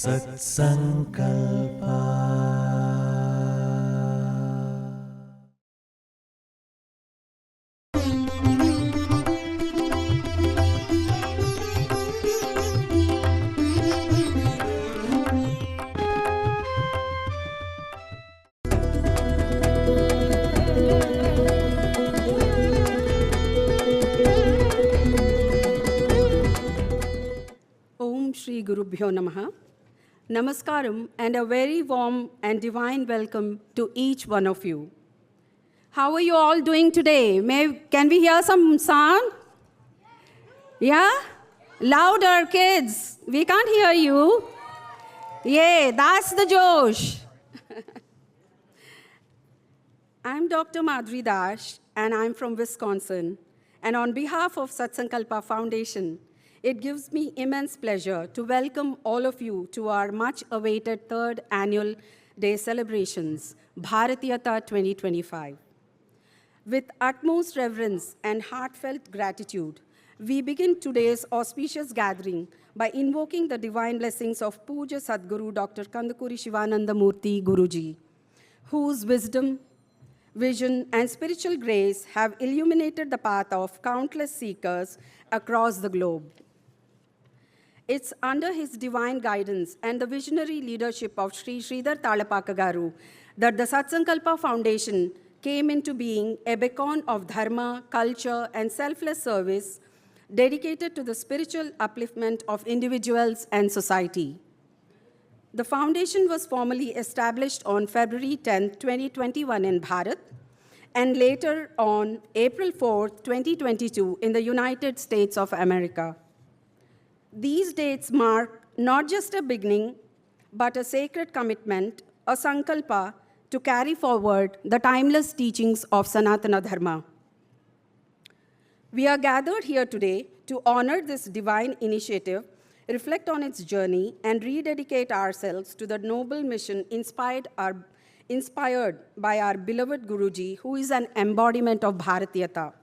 Satsankalpa. Om Shri Gurubhyo Namaha. Namaskaram and a very warm and divine welcome to each one of you. How are you all doing today? Can we hear some sound? Yeah? Louder, kids. We can't hear you. Yay, that's the Josh. I'm Dr. Madhuri Dash, and I'm from Wisconsin. And on behalf of Satsankalpa Foundation, it gives me immense pleasure to welcome all of you to our much-awaited third annual day celebrations, Bharatheeyatha 2025. With utmost reverence and heartfelt gratitude, we begin today's auspicious gathering by invoking the divine blessings of Puja Sadguru Dr. Kandakuri Shivananda Murthy Guruji, whose wisdom, vision, and spiritual grace have illuminated the path of countless seekers across the globe. It's under his divine guidance and the visionary leadership of Sri Sridhar Talapaka Garu that the Satsankalpa Foundation came into being, a beacon of dharma, culture, and selfless service dedicated to the spiritual upliftment of individuals and society. The foundation was formally established on February 10, 2021 in Bharat, and later on April 4, 2022 in the United States of America. These dates mark not just a beginning, but a sacred commitment, a sankalpa, to carry forward the timeless teachings of Sanatana Dharma. We are gathered here today to honor this divine initiative, reflect on its journey, and rededicate ourselves to the noble mission inspired by our beloved Guruji, who is an embodiment of Bharatheeyatha.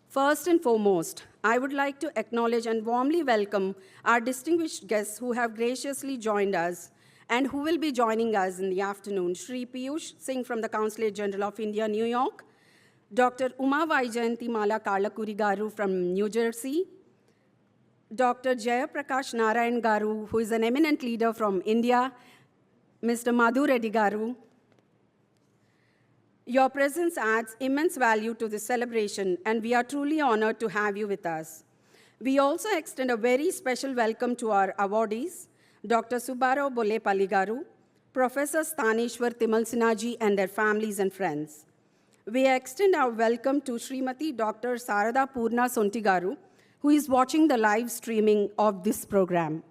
First and foremost, I would like to acknowledge and warmly welcome our distinguished guests who have graciously joined us and who will be joining us in the afternoon. Shri Piyush Singh from the Consulate General of India, New York, Dr. Uma Vaijayanti Mala Karlakuri Garu from New Jersey, Dr. Jayaprakash Narayan Garu, who is an eminent leader from India, Mr. Madhu Reddy Garu. Your presence adds immense value to this celebration, and we are truly honored to have you with us. We also extend a very special welcome to our awardees, Dr. Subbarao Bolepalli Garu, Professor Staneshwar Timalsinaji, and their families and friends. We extend our welcome to Srimati Dr. Sarada Purna Sonti Garu, who is watching the live streaming of this program.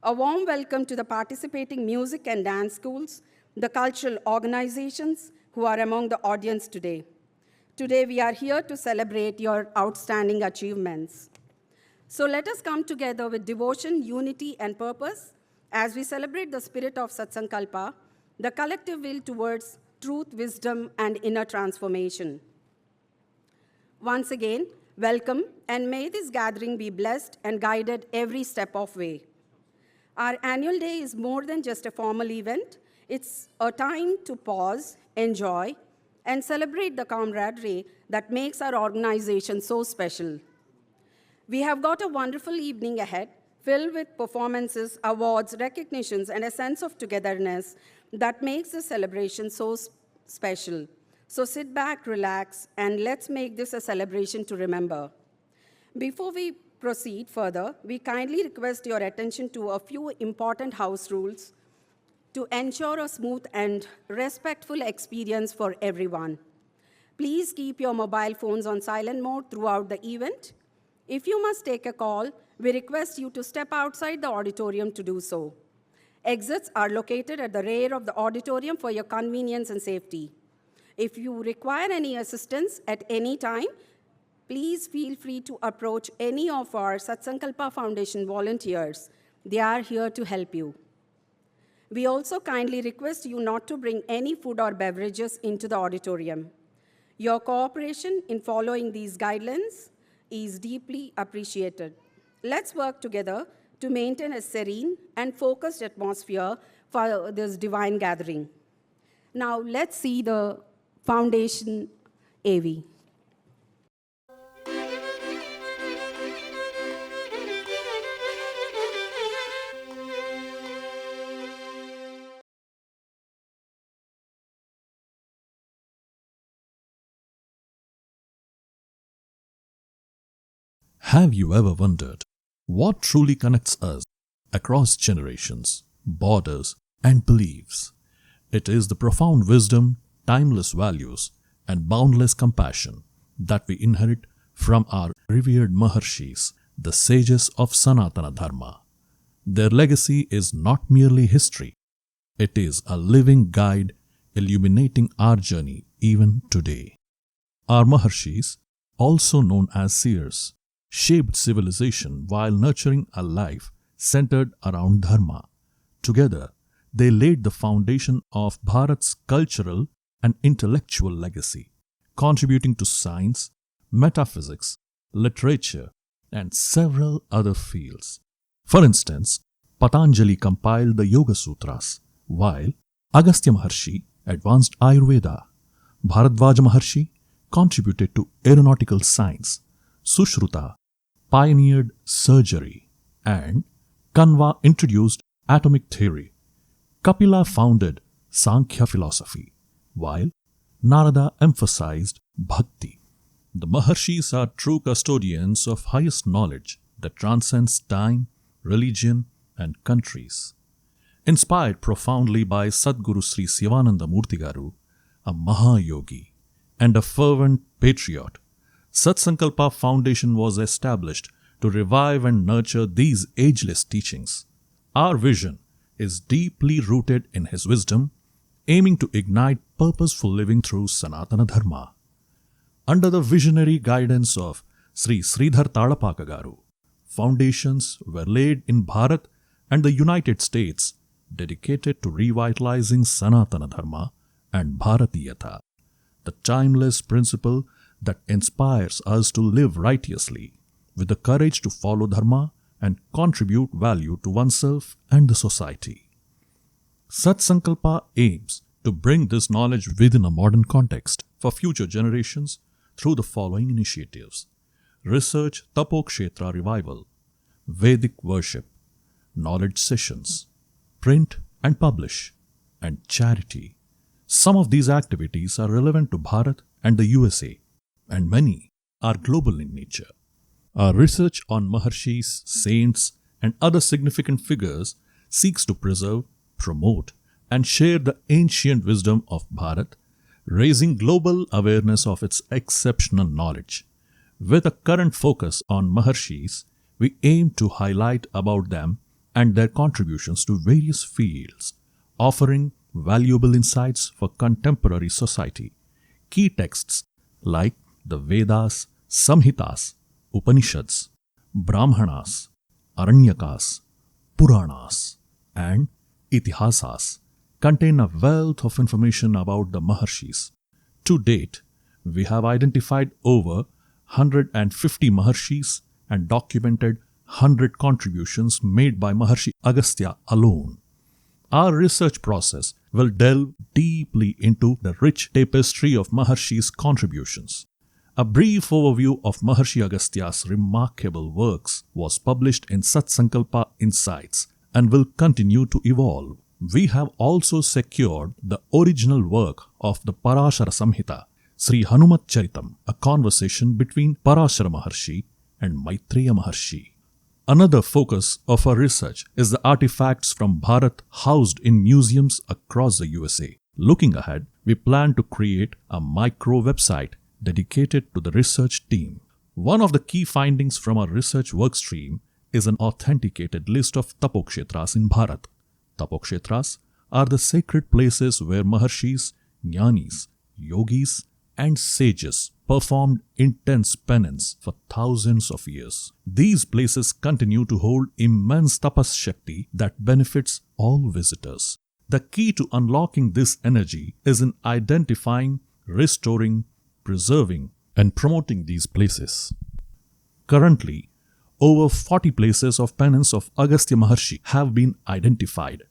A warm welcome to the participating music and dance schools, the cultural organizations who are among the audience today. Today, we are here to celebrate your outstanding achievements. So let us come together with devotion, unity, and purpose as we celebrate the spirit of Satsankalpa, the collective will towards truth, wisdom, and inner transformation. Once again, welcome, and may this gathering be blessed and guided every step of way. Our annual day is more than just a formal event. It's a time to pause, enjoy, and celebrate the camaraderie that makes our organization so special. We have got a wonderful evening ahead, filled with performances, awards, recognitions, and a sense of togetherness that makes the celebration so special. So sit back, relax, and let's make this a celebration to remember. Before we proceed further, we kindly request your attention to a few important house rules to ensure a smooth and respectful experience for everyone. Please keep your mobile phones on silent mode throughout the event. If you must take a call, we request you to step outside the auditorium to do so. Exits are located at the rear of the auditorium for your convenience and safety. If you require any assistance at any time, please feel free to approach any of our Satsankalpa Foundation volunteers. They are here to help you. We also kindly request you not to bring any food or beverages into the auditorium. Your cooperation in following these guidelines is deeply appreciated. Let's work together to maintain a serene and focused atmosphere for this divine gathering. Now, let's see the foundation AV. Have you ever wondered what truly connects us across generations, borders, and beliefs? It is the profound wisdom, timeless values, and boundless compassion that we inherit from our revered Maharshis, the sages of Sanatana Dharma. Their legacy is not merely history, it is a living guide illuminating our journey even today. Our Maharshis, also known as seers, shaped civilization while nurturing a life centered around Dharma. Together, they laid the foundation of Bharat's cultural and intellectual legacy, contributing to science, metaphysics, literature, and several other fields. For instance, Patanjali compiled the Yoga Sutras, while Agastya Maharshi advanced Ayurveda. Bharadwaja Maharshi contributed to aeronautical science. Sushruta pioneered surgery, and Kanva introduced atomic theory. Kapila founded Sankhya philosophy, while Narada emphasized bhakti. The Maharshis are true custodians of highest knowledge that transcends time, religion, and countries. Inspired profoundly by Sadguru Sri Sivananda Murti Garu, a Mahayogi and a fervent patriot, Satsankalpa Foundation was established to revive and nurture these ageless teachings. Our vision is deeply rooted in his wisdom, aiming to ignite purposeful living through Sanatana Dharma. Under the visionary guidance of Sri Sridhar Talapaka Garu, foundations were laid in Bharat and the United States dedicated to revitalizing Sanatana Dharma and Bharatheeyatha, the timeless principle that inspires us to live righteously with the courage to follow Dharma and contribute value to oneself and the society. Satsankalpa aims to bring this knowledge within a modern context for future generations through the following initiatives: Research Tapokshetra Revival, Vedic Worship, Knowledge Sessions, Print and Publish, and Charity. Some of these activities are relevant to Bharat and the USA, and many are global in nature. Our research on Maharshis, saints, and other significant figures seeks to preserve, promote, and share the ancient wisdom of Bharat, raising global awareness of its exceptional knowledge. With a current focus on Maharshis, we aim to highlight about them and their contributions to various fields, offering valuable insights for contemporary society. Key texts like the Vedas, Samhitas, Upanishads, Brahmanas, Aranyakas, Puranas, and Itihasas contain a wealth of information about the Maharshis. To date, we have identified over 150 Maharshis and documented 100 contributions made by Maharshi Agastya alone. Our research process will delve deeply into the rich tapestry of Maharshi's contributions. A brief overview of Maharshi Agastya's remarkable works was published in Satsankalpa Insights and will continue to evolve. We have also secured the original work of the Parashara Samhita, Sri Hanumat Charitam, a conversation between Parashara Maharshi and Maitreya Maharshi. Another focus of our research is the artifacts from Bharat housed in museums across the USA. Looking ahead, we plan to create a micro website dedicated to the research team. One of the key findings from our research workstream is an authenticated list of tapokshetras in Bharat. Tapokshetras are the sacred places where Maharshis, Jnanis, Yogis, and sages performed intense penance for thousands of years. These places continue to hold immense tapas shakti that benefits all visitors. The key to unlocking this energy is in identifying, restoring, preserving, and promoting these places. Currently, over 40 places of penance of Agastya Maharshi have been identified.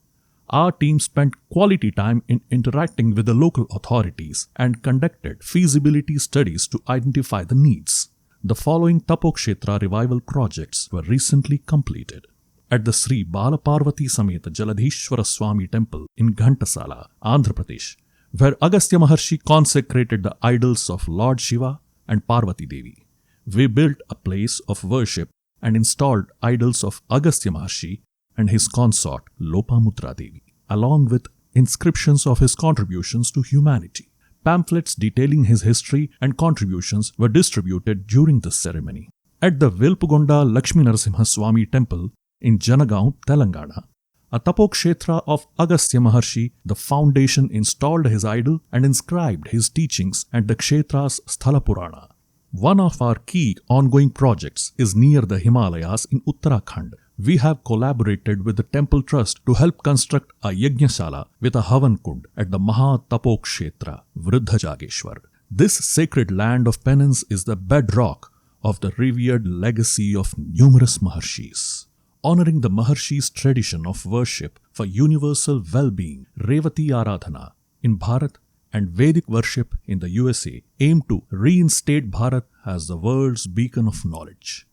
Our team spent quality time in interacting with the local authorities and conducted feasibility studies to identify the needs. The following Tapokshetra revival projects were recently completed. At the Sri Balaparvati Sameta Jaladhishwara Swami Temple in Ghantasala, Andhra Pradesh, where Agastya Maharshi consecrated the idols of Lord Shiva and Parvati Devi. We built a place of worship and installed idols of Agastya Maharshi and his consort Lopamudra Devi, along with inscriptions of his contributions to humanity. Pamphlets detailing his history and contributions were distributed during this ceremony. At the Vilpugonda Lakshmi Narasimha Swami Temple in Janagaon, Telangana, a Tapokshetra of Agastya Maharshi, the foundation installed his idol and inscribed his teachings at the Kshetra's Sthala Purana. One of our key ongoing projects is near the Himalayas in Uttarakhand. We have collaborated with the temple trust to help construct a Yajnasala with a Havan Kund at the Maha Tapokshetra, Vriddha Jageshwar. This sacred land of penance is the bedrock of the revered legacy of numerous Maharshis. Honoring the Maharshi's tradition of worship for universal well-being, Bharatheeyatha in Bharat and Vedic worship in the USA aim to reinstate Bharat as the world's beacon of knowledge.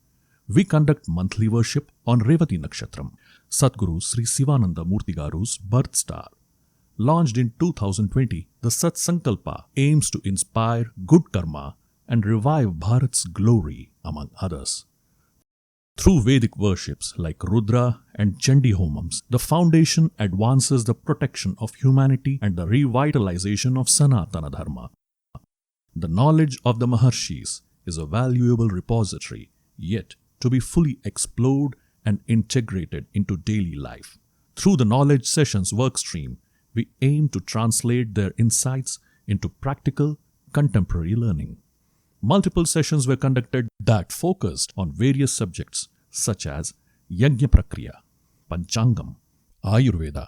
We conduct monthly worship on Revati Nakshatram, Sadguru Sri Sivananda Murti Garu's birth star. Launched in 2020, the Sat Sankalpa aims to inspire good karma and revive Bharat's glory, among others. Through Vedic worships like Rudra and Chandi Homams, the foundation advances the protection of humanity and the revitalization of Sanatana Dharma. The knowledge of the Maharshis is a valuable repository, yet to be fully explored and integrated into daily life. Through the Knowledge Sessions workstream, we aim to translate their insights into practical, contemporary learning. Multiple sessions were conducted that focused on various subjects such as Yajna Prakriya, Panchangam, Ayurveda,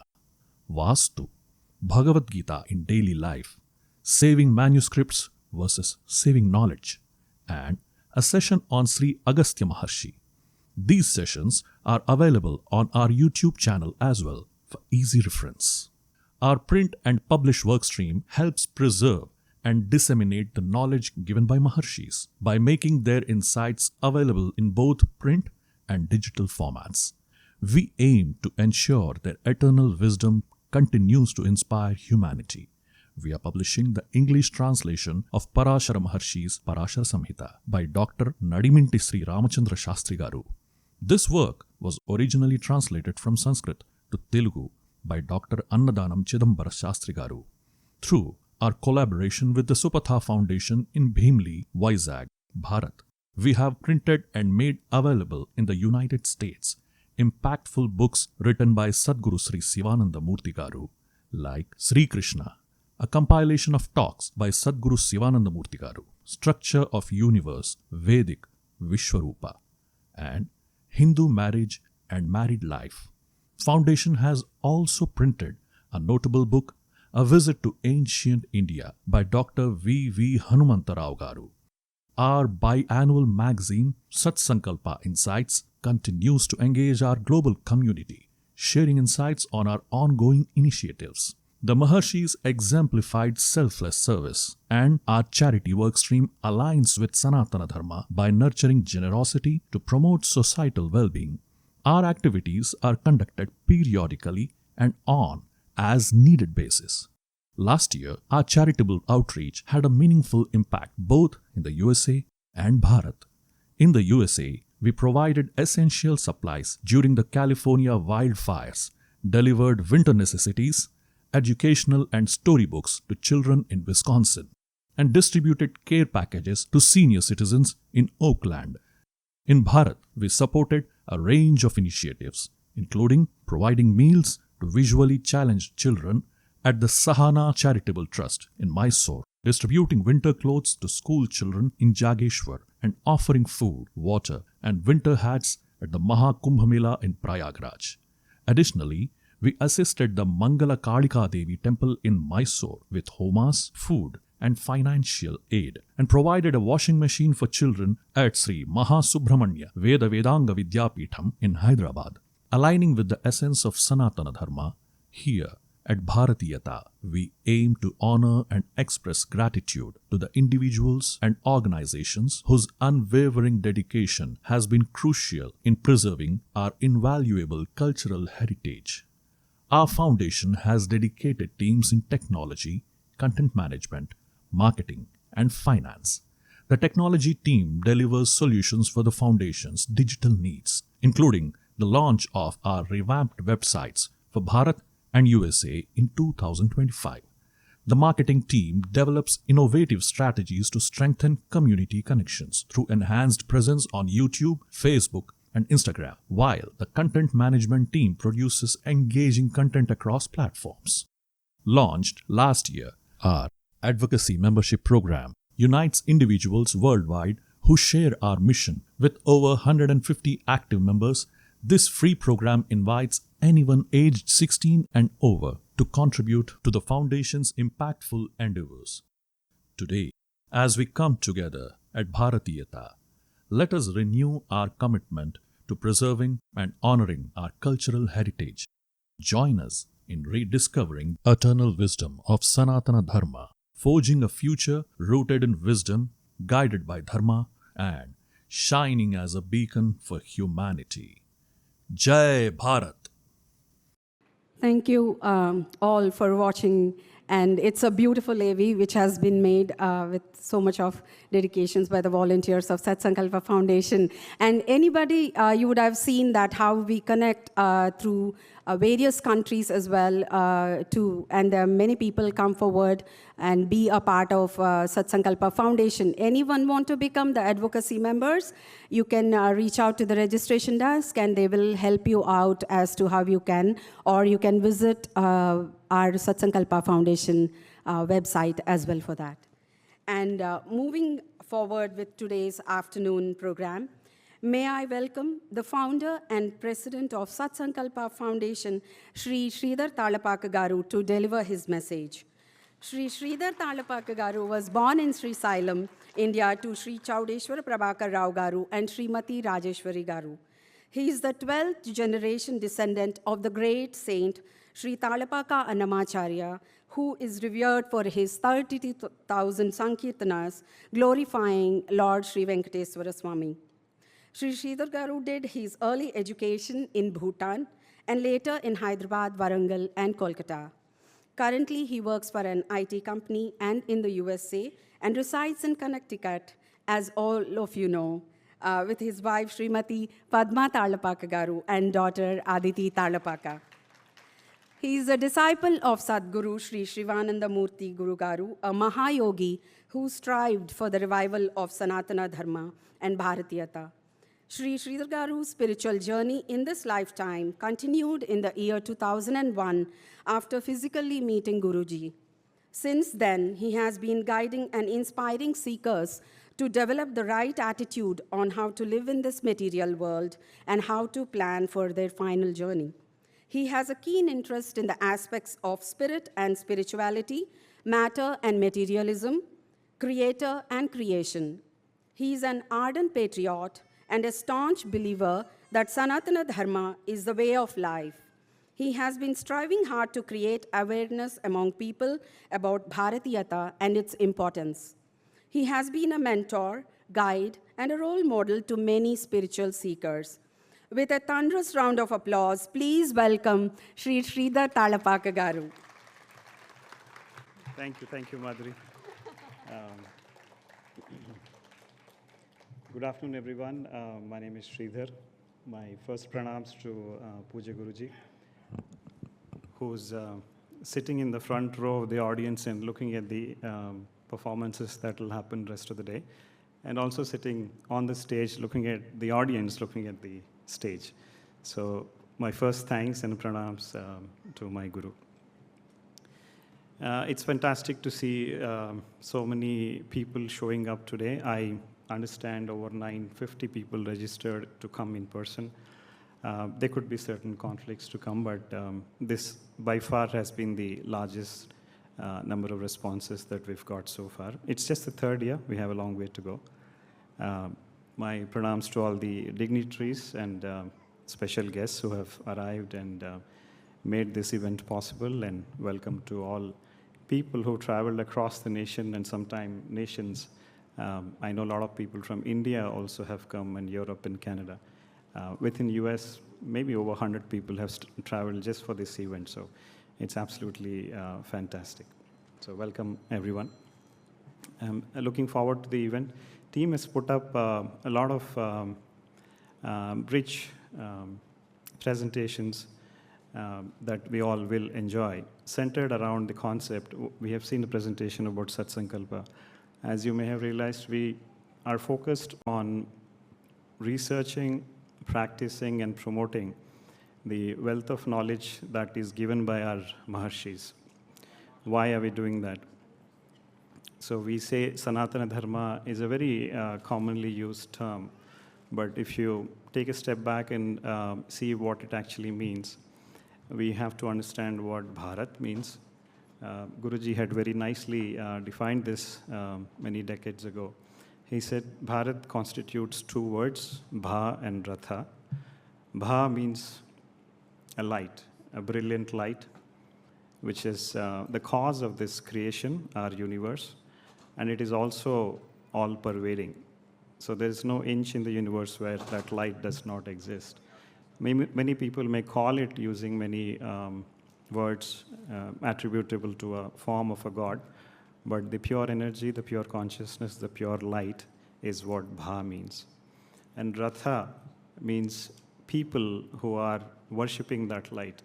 Vastu, Bhagavad Gita in daily life, saving manuscripts versus saving knowledge, and a session on Sri Agastya Maharshi. These sessions are available on our YouTube channel as well for easy reference. Our print and publish workstream helps preserve and disseminate the knowledge given by Maharshis by making their insights available in both print and digital formats. We aim to ensure their eternal wisdom continues to inspire humanity. We are publishing the English translation of Parashara Maharshi's Parashara Samhita by Dr. Nadiminti Sri Ramachandra Shastri Garu. This work was originally translated from Sanskrit to Telugu by Dr. Annadanam Chidambara Shastri Garu. Through our collaboration with the Supatha Foundation in Bhimli, Vizag, Bharat, we have printed and made available in the United States impactful books written by Sadguru Sri Sivananda Murti Garu, like Sri Krishna, a compilation of talks by Sadguru Sivananda Murti Garu, Structure of Universe, Vedic, Vishwarupa, and Hindu Marriage and Married Life. Foundation has also printed a notable book, A Visit to Ancient India by Dr. V. Hanumantarao Garu. Our biannual magazine, Sat Sankalpa Insights, continues to engage our global community, sharing insights on our ongoing initiatives. The Maharshis exemplified selfless service, and our charity workstream aligns with Sanatana Dharma by nurturing generosity to promote societal well-being. Our activities are conducted periodically and on as-needed basis. Last year, our charitable outreach had a meaningful impact both in the USA and Bharat. In the USA, we provided essential supplies during the California wildfires, delivered winter necessities, educational and storybooks to children in Wisconsin, and distributed care packages to senior citizens in Oakland. In Bharat, we supported a range of initiatives, including providing meals to visually challenged children at the Sahana Charitable Trust in Mysore, distributing winter clothes to school children in Jageshwar and offering food, water, and winter hats at the Maha Kumbh Mela in Prayagraj. Additionally, we assisted the Mangala Kalika Devi temple in Mysore with homas, food, and financial aid, and provided a washing machine for children at Sri Mahasubramanya Veda Vedanga Vidyapitham in Hyderabad. Aligning with the essence of Sanatana Dharma, here at Bharatheeyatha, we aim to honor and express gratitude to the individuals and organizations whose unwavering dedication has been crucial in preserving our invaluable cultural heritage. Our foundation has dedicated teams in technology, content management, marketing, and finance. The technology team delivers solutions for the foundation's digital needs, including the launch of our revamped websites for Bharat and USA in 2025. The marketing team develops innovative strategies to strengthen community connections through enhanced presence on YouTube, Facebook, and Instagram, while the content management team produces engaging content across platforms. Launched last year, our advocacy membership program unites individuals worldwide who share our mission. With over 150 active members, this free program invites anyone aged 16 and over to contribute to the Foundation's impactful endeavors. Today, as we come together at Bharatheeyatha, let us renew our commitment to preserving and honoring our cultural heritage. Join us in rediscovering eternal wisdom of Sanatana Dharma, forging a future rooted in wisdom, guided by Dharma, and shining as a beacon for humanity. Jai Bharat! Thank you all for watching. And it's a beautiful AV which has been made with so much of dedications by the volunteers of Satsankalpa Foundation. And anybody, you would have seen that how we connect through various countries as well and many people come forward and be a part of Satsankalpa Foundation. Anyone want to become the advocacy members? You can reach out to the registration desk and they will help you out as to how you can, or you can visit our Satsankalpa Foundation website as well for that. And moving forward with today's afternoon program, may I welcome the founder and president of Satsankalpa Foundation, Shri Sridhar Talapaka Garu, to deliver his message. Shri Sridhar Talapaka Garu was born in Sri Salem, India, to Shri Chaudeshwar Prabhakar Rao Garu and Srimati Rajeshwari Garu. He is the 12th generation descendant of the great saint Shri Talapaka Annamacharya, who is revered for his 32,000 Sankirtanas glorifying Lord Sri Venkateswara Swami. Shri Sridhar Garu did his early education in Bhutan and later in Hyderabad, Warangal, and Kolkata. Currently, he works for an IT company and in the USA and resides in Connecticut, as all of you know, with his wife Srimati Padma Talapaka Garu and daughter Aditi Talapaka. He is a disciple of Sadguru Sri Shivananda Murti Guru Garu, a Mahayogi who strived for the revival of Sanatana Dharma and Bharatheeyatha. Shri Sridhar Garu's spiritual journey in this lifetime continued in the year 2001 after physically meeting Guruji. Since then, he has been guiding and inspiring seekers to develop the right attitude on how to live in this material world and how to plan for their final journey. He has a keen interest in the aspects of spirit and spirituality, matter and materialism, creator and creation. He is an ardent patriot and a staunch believer that Sanatana Dharma is the way of life. He has been striving hard to create awareness among people about Bharatheeyatha and its importance. He has been a mentor, guide, and a role model to many spiritual seekers. With a thunderous round of applause, please welcome Shri Sridhar Talapaka Garu. Thank you, Madhuri. Good afternoon, everyone. My name is Sridhar. My first pranams to Puja Guruji, who's sitting in the front row of the audience and looking at the performances that will happen rest of the day, and also sitting on the stage looking at the audience, looking at the stage. So my first thanks and pranams to my Guru. It's fantastic to see so many people showing up today. I understand over 950 people registered to come in person. There could be certain conflicts to come, but this by far has been the largest number of responses that we've got so far. It's just the third year. We have a long way to go. My pranams to all the dignitaries and special guests who have arrived and made this event possible, and welcome to all people who traveled across the nation and sometimes nations. I know a lot of people from India also have come, and Europe and Canada. Within US, maybe over 100 people have traveled just for this event, so it's absolutely fantastic. So welcome, everyone. Looking forward to the event. Team has put up a lot of rich presentations that we all will enjoy, centered around the concept. We have seen a presentation about Satsankalpa. As you may have realized, we are focused on researching, practicing, and promoting the wealth of knowledge that is given by our Maharshis. Why are we doing that? So we say Sanatana Dharma is a very commonly used term, but if you take a step back and see what it actually means, we have to understand what Bharat means. Guruji had very nicely defined this many decades ago. He said Bharat constitutes two words, Bha and Ratha. Bha means a light, a brilliant light, which is the cause of this creation, our universe, and it is also all-pervading. So there is no inch in the universe where that light does not exist. Many people may call it using many words attributable to a form of a god, but the pure energy, the pure consciousness, the pure light is what Bha means. And Ratha means people who are worshipping that light,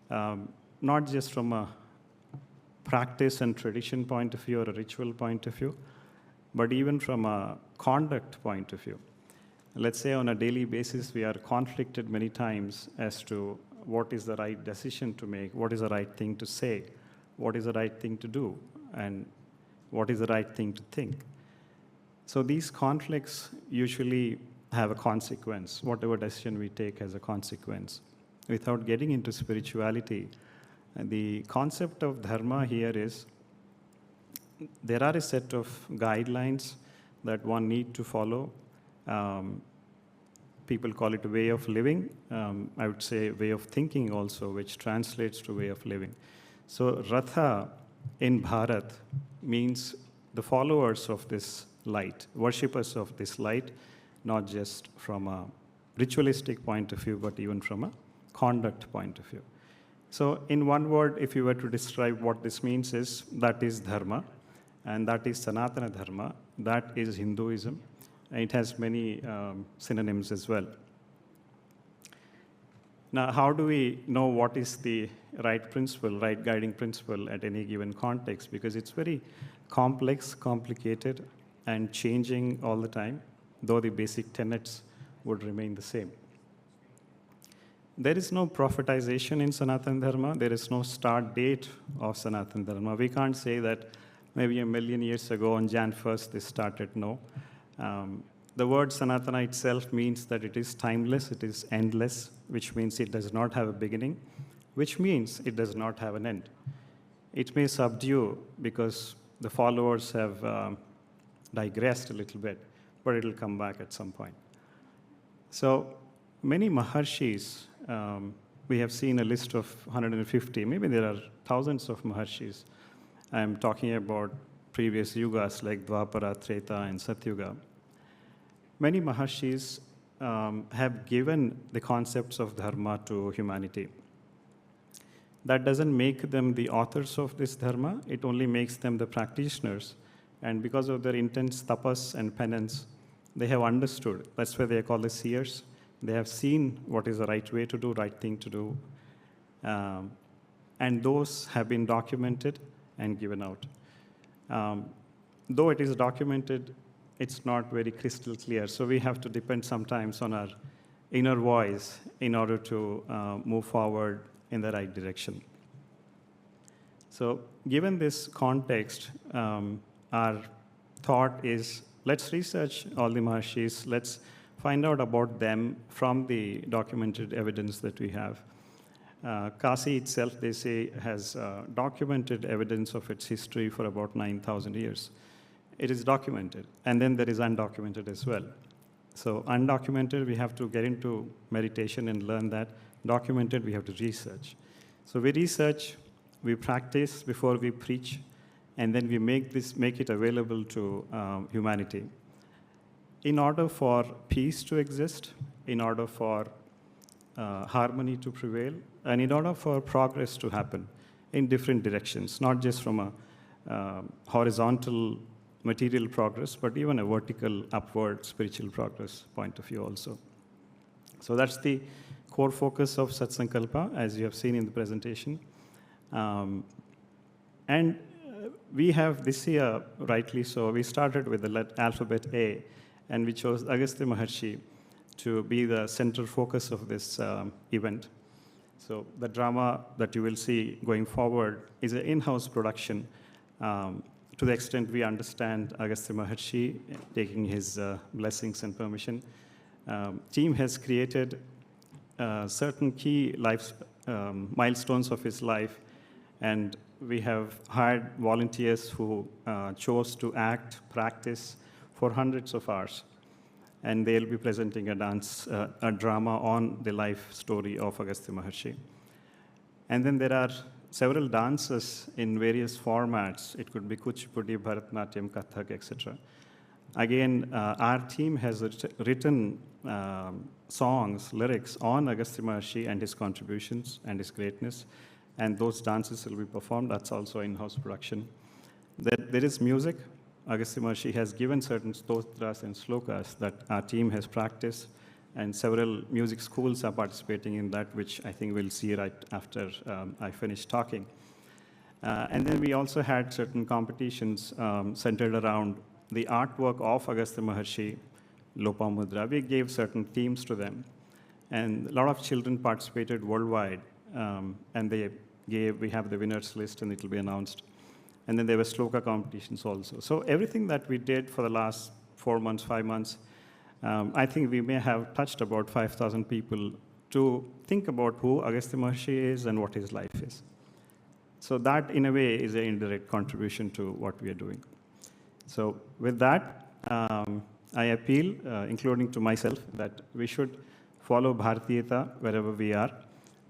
not just from a practice and tradition point of view or a ritual point of view, but even from a conduct point of view. Let's say on a daily basis, we are conflicted many times as to what is the right decision to make, what is the right thing to say, what is the right thing to do, and what is the right thing to think. So these conflicts usually have a consequence. Whatever decision we take has a consequence. Without getting into spirituality, the concept of dharma here is there are a set of guidelines that one need to follow. People call it a way of living. I would say way of thinking also, which translates to way of living. So Ratha in Bharat means the followers of this light, worshippers of this light, not just from a ritualistic point of view, but even from a conduct point of view. So in one word, if you were to describe what this means is, that is dharma, and that is Sanatana Dharma, that is Hinduism. And it has many synonyms as well. Now, how do we know what is the right principle, right guiding principle at any given context? Because it's very complex, complicated, and changing all the time, though the basic tenets would remain the same. There is no prophetization in Sanatana Dharma. There is no start date of Sanatana Dharma. We can't say that maybe 1,000,000 years ago on Jan 1st this started. No. The word Sanatana itself means that it is timeless, it is endless, which means it does not have a beginning, which means it does not have an end. It may subdue because the followers have digressed a little bit, but it will come back at some point. So many Maharshis, we have seen a list of 150, maybe there are thousands of Maharshis. I am talking about previous yugas like Dwapara, Treta, and Satyuga. Many Maharshis have given the concepts of dharma to humanity. That doesn't make them the authors of this dharma, it only makes them the practitioners. And because of their intense tapas and penance, they have understood. That's why they are called the seers. They have seen what is the right way to do, right thing to do. And those have been documented and given out. Though it is documented, it's not very crystal clear. So we have to depend sometimes on our inner voice in order to move forward in the right direction. So given this context, our thought is, let's research all the Maharshis, let's find out about them from the documented evidence that we have. Kasi itself, they say, has documented evidence of its history for about 9,000 years. It is documented, and then there is undocumented as well. So undocumented, we have to get into meditation and learn that. Documented, we have to research. So we research, we practice before we preach, and then we make it available to humanity. In order for peace to exist, in order for harmony to prevail, and in order for progress to happen in different directions, not just from a horizontal material progress, but even a vertical upward spiritual progress point of view also. So that's the core focus of Satsankalpa, as you have seen in the presentation. And we have this year, rightly so, we started with the alphabet A, and we chose Agastya Maharshi to be the central focus of this event. So the drama that you will see going forward is an in-house production. To the extent we understand Agastya Maharshi, taking his blessings and permission, team has created certain key life milestones of his life, and we have hired volunteers who chose to act, practice for hundreds of hours, and they'll be presenting a drama on the life story of Agastya Maharshi. And then there are several dances in various formats. It could be Kuchipudi, Bharatheeyatha, Kathak, etc. Again, our team has written songs, lyrics on Agastya Maharshi and his contributions and his greatness, and those dances will be performed. That's also in-house production. There is music. Agastya Maharshi has given certain stotras and slokas that our team has practiced, and several music schools are participating in that, which I think we'll see right after I finish talking. And then we also had certain competitions centered around the artwork of Agastya Maharshi, Lopamudra. We gave certain themes to them, and a lot of children participated worldwide, and we have the winners list, and it will be announced. And then there were sloka competitions also. So everything that we did for the last 4 months, 5 months, I think we may have touched about 5,000 people to think about who Agastya Maharshi is and what his life is. So that, in a way, is an indirect contribution to what we are doing. So with that, I appeal, including to myself, that we should follow Bharatheeyatha wherever we are.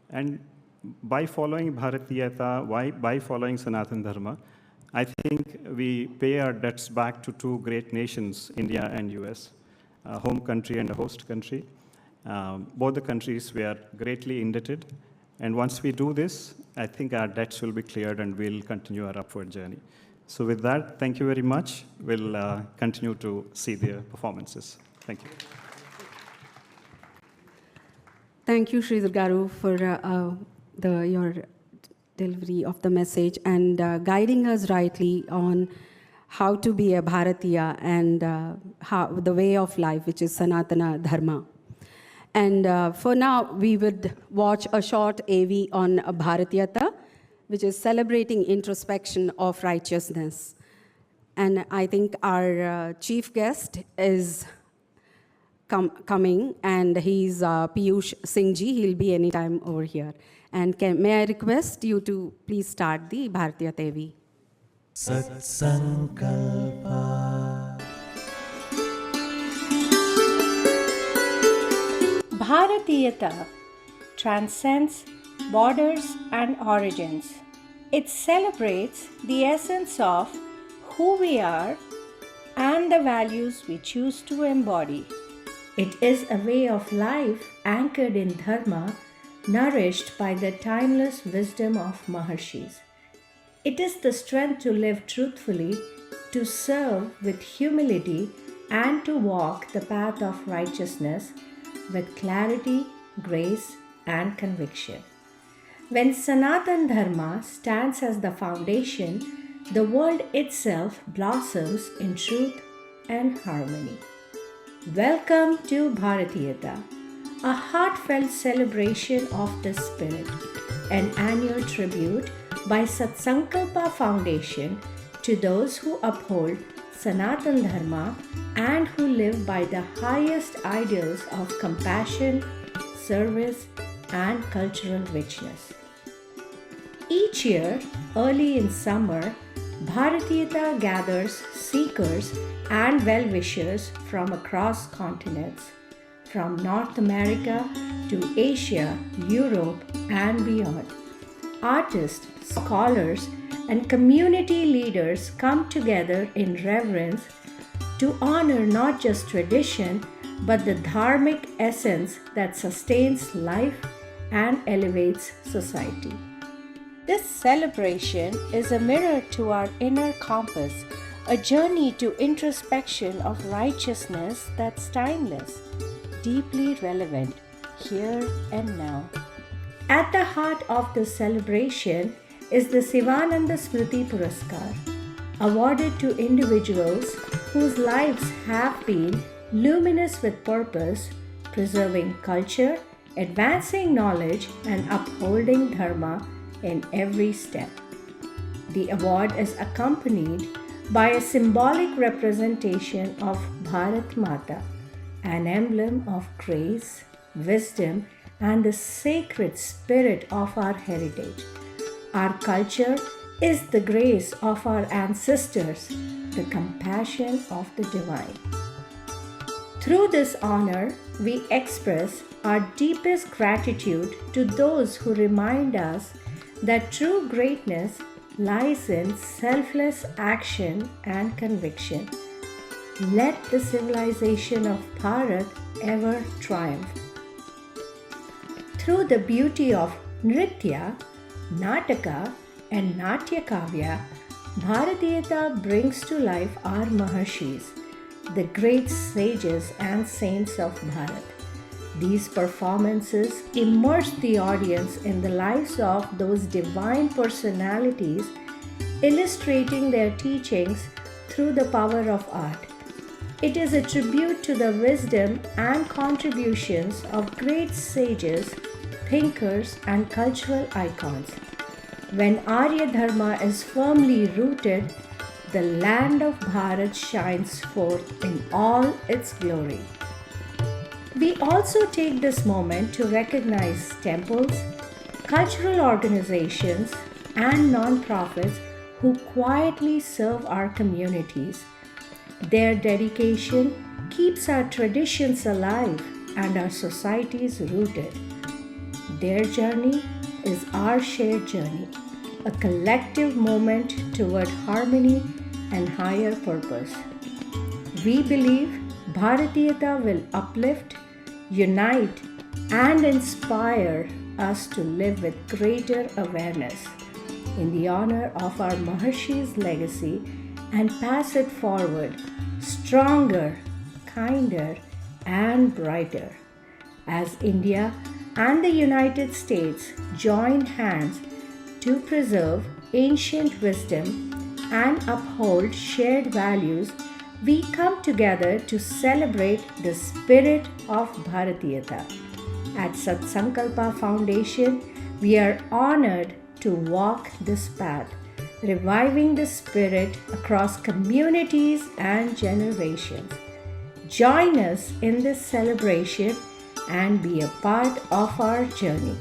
And by following Bharatheeyatha, by following Sanatana Dharma, I think we pay our debts back to two great nations, India and US, a home country and a host country. Both the countries we are greatly indebted. And once we do this, I think our debts will be cleared and we'll continue our upward journey. So with that, thank you very much. We'll continue to see the performances. Thank you. Thank you, Sridhar Garu, for your delivery of the message and guiding us rightly on how to be a Bharatiya and the way of life, which is Sanatana Dharma. And for now, we would watch a short AV on Bharatheeyatha, which is celebrating introspection of righteousness. And I think our chief guest is coming, and he's Piyush Singhji. He'll be anytime over here. And may I request you to please start the Bharatheeyatha AV. Satsankalpa. Bharatheeyatha transcends borders and origins. It celebrates the essence of who we are and the values we choose to embody. It is a way of life anchored in dharma, nourished by the timeless wisdom of Maharshis. It is the strength to live truthfully, to serve with humility, and to walk the path of righteousness with clarity, grace, and conviction. When Sanatana Dharma stands as the foundation, the world itself blossoms in truth and harmony. Welcome to Bharatheeyatha, a heartfelt celebration of the spirit, an annual tribute by Satsankalpa Foundation to those who uphold Sanatan Dharma and who live by the highest ideals of compassion, service, and cultural richness. Each year, early in summer, Bharatheeyatha gathers seekers and well-wishers from across continents, from North America to Asia, Europe, and beyond. Artists, scholars, and community leaders come together in reverence to honor not just tradition but the dharmic essence that sustains life and elevates society. This celebration is a mirror to our inner compass, a journey to introspection of righteousness that's timeless, deeply relevant, here and now. At the heart of this celebration is the Sivananda Smriti Puraskar, awarded to individuals whose lives have been luminous with purpose, preserving culture, advancing knowledge, and upholding dharma in every step. The award is accompanied by a symbolic representation of Bharat Mata, an emblem of grace, wisdom, and the sacred spirit of our heritage. Our culture is the grace of our ancestors, the compassion of the divine. Through this honor, we express our deepest gratitude to those who remind us that true greatness lies in selfless action and conviction. Let the civilization of Bharat ever triumph. Through the beauty of Nritya, Nataka, and Natya Kavya, Bharatheeyatha brings to life our Maharshis, the great sages and saints of Bharat. These performances immerse the audience in the lives of those divine personalities, illustrating their teachings through the power of art. It is a tribute to the wisdom and contributions of great sages, thinkers, and cultural icons. When Arya Dharma is firmly rooted, the land of Bharat shines forth in all its glory. We also take this moment to recognize temples, cultural organizations, and non-profits who quietly serve our communities. Their dedication keeps our traditions alive and our societies rooted. Their journey is our shared journey, a collective moment toward harmony and higher purpose. We believe Bharatheeyatha will uplift, unite, and inspire us to live with greater awareness in the honor of our Maharshi's legacy and pass it forward stronger, kinder, and brighter. As India and the United States join hands to preserve ancient wisdom and uphold shared values, we come together to celebrate the spirit of Bharatheeyatha. At Satsankalpa Foundation, we are honored to walk this path, reviving the spirit across communities and generations. Join us in this celebration and be a part of our journey.